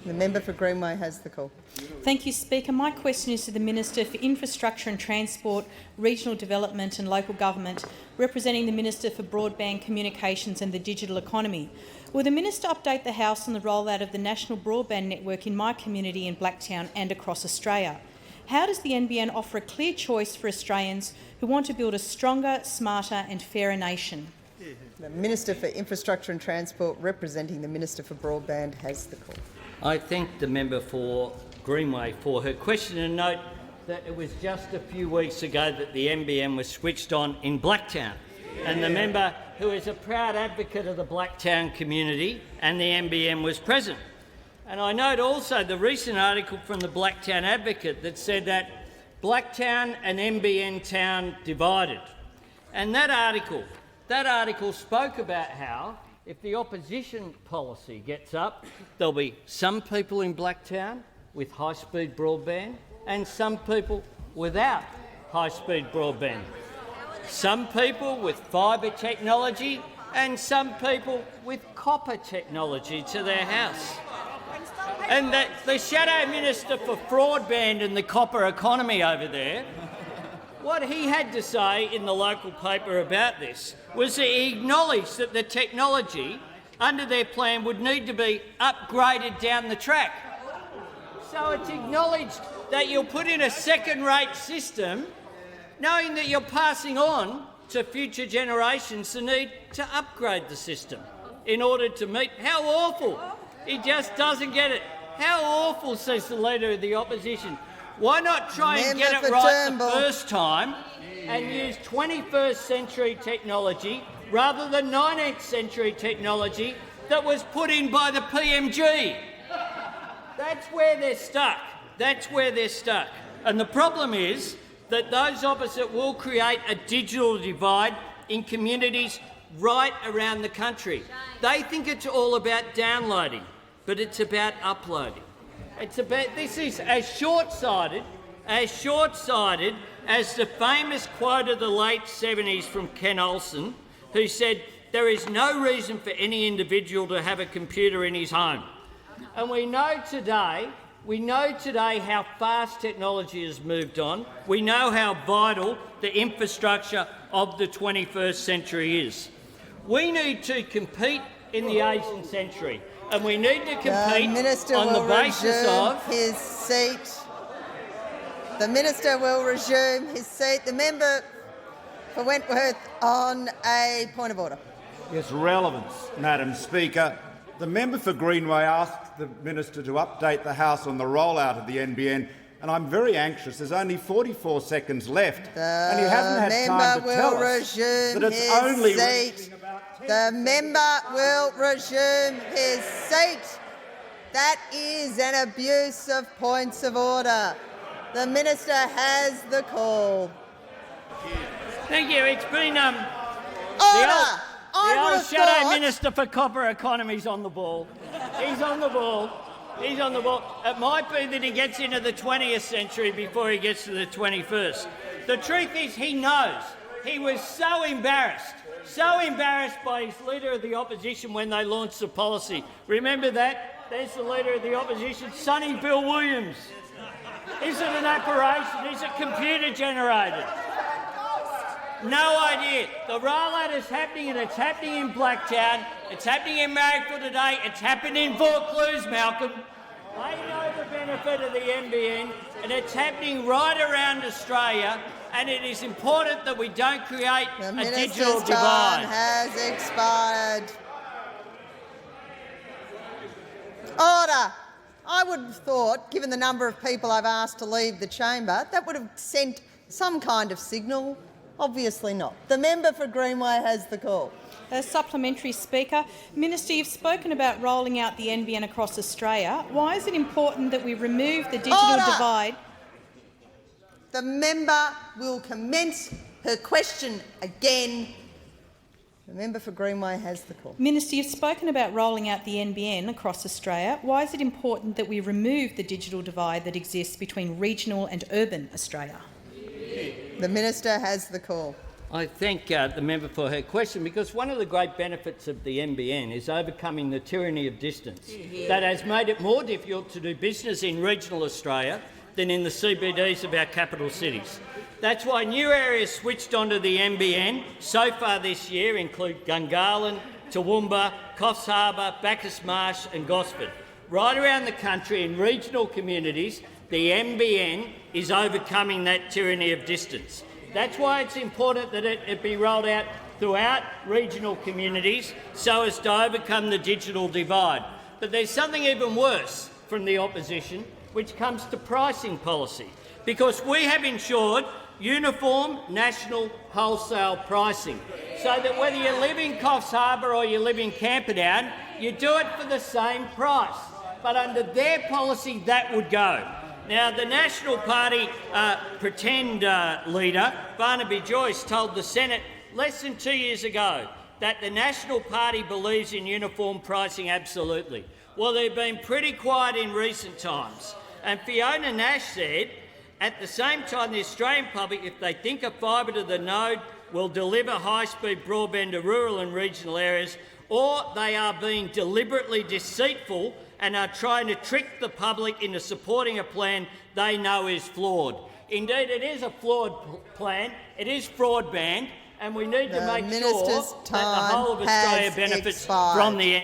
The member for Greenway has the call. Thank you, Speaker. My question is to the Minister for Infrastructure and Transport, Regional Development and Local Government, representing the Minister for Broadband Communications and the Digital Economy. Will the Minister update the House on the rollout of the national broadband network in my community in Blacktown and across Australia? How does the NBN offer a clear choice for Australians who want to build a stronger, smarter and fairer nation? The Minister for Infrastructure and Transport, representing the Minister for Broadband, has the call. I thank the member for Greenway for her question and note that it was just a few weeks ago that the NBN was switched on in Blacktown. And the member, who is a proud advocate of the Blacktown community and the NBN, was present. And I note also the recent article from the Blacktown Advocate that said that Blacktown and NBN town divided. And that article spoke about how if the opposition policy gets up, there'll be some people in Blacktown with high-speed broadband and some people without high-speed broadband. Some people with fibre technology and some people with copper technology to their house. And that the Shadow Minister for Broadband and the copper economy over there, what he had to say in the local paper about this was that he acknowledged that the technology under their plan would need to be upgraded down the track. So it's acknowledged that you'll put in a second-rate system, knowing that you're passing on to future generations the need to upgrade the system in order to meet. How awful! He just doesn't get it. How awful, says the Leader of the Opposition. Why not try and get it right the first time and use 21st century technology rather than 19th century technology that was put in by the PMG? That's where they're stuck. That's where they're stuck. And the problem is that those opposite will create a digital divide in communities right around the country. They think it's all about downloading, but it's about uploading. This is as short-sighted as the famous quote of the late 70s from Ken Olsen, who said, "There is no reason for any individual to have a computer in his home." And we know today how fast technology has moved on. We know how vital the infrastructure of the 21st century is. We need to compete in the Asian century, and we need to compete on the basis of his seat. The Minister will resume his seat. The member for Wentworth on a point of order. Yes, relevance, Madam Speaker. The member for Greenway asked the Minister to update the House on the rollout of the NBN, and I'm very anxious. There's only 44 seconds left, and you haven't had time to tell us that it's only reaching about 10. The member will resume his seat. That is an abuse of points of order. The Minister has the call. Thank you. It's been Order! The old Shadow Minister for Copper Economy's on the ball. He's on the ball. He's on the ball. It might be that he gets into the 20th century before he gets to the 21st. The truth is he knows. He was so embarrassed by his Leader of the Opposition when they launched the policy. Remember that? There's the Leader of the Opposition, Sonny Bill Williams. Is it an apparition? Is it computer generated? No idea. The rollout is happening, and it's happening in Blacktown. It's happening in Marrickville today. It's happened in Vaucluse, Malcolm. They know the benefit of the NBN, and it's happening right around Australia. And it is important that we don't create a digital divide. The Minister's time has expired. Order. I would have thought, given the number of people I've asked to leave the chamber, that would have sent some kind of signal. Obviously not. The member for Greenway has the call. A supplementary, Speaker. Minister, you've spoken about rolling out the NBN across Australia. Why is it important that we remove the digital divide? The member will commence her question again. The member for Greenway has the call. Minister, you've spoken about rolling out the NBN across Australia. Why is it important that we remove the digital divide that exists between regional and urban Australia? The Minister has the call. I thank the member for her question, because one of the great benefits of the NBN is overcoming the tyranny of distance that has made it more difficult to do business in regional Australia than in the CBDs of our capital cities. That's why new areas switched onto the NBN so far this year include Gungahlin, Toowoomba, Coffs Harbour, Bacchus Marsh and Gosford. Right around the country in regional communities, the NBN is overcoming that tyranny of distance. That's why it's important that it be rolled out throughout regional communities so as to overcome the digital divide. But there's something even worse from the opposition, which comes to pricing policy, because we have ensured uniform national wholesale pricing, so that whether you live in Coffs Harbour or you live in Camperdown, you do it for the same price. But under their policy, that would go. Now, the National Party pretend leader, Barnaby Joyce, told the Senate less than 2 years ago that the National Party believes in uniform pricing absolutely. Well, they've been pretty quiet in recent times. And Fiona Nash said, at the same time, the Australian public, if they think a fibre to the node will deliver high-speed broadband to rural and regional areas, or they are being deliberately deceitful and are trying to trick the public into supporting a plan they know is flawed. Indeed, it is a flawed plan. It is broadband, and we need to make sure that the whole of Australia benefits from the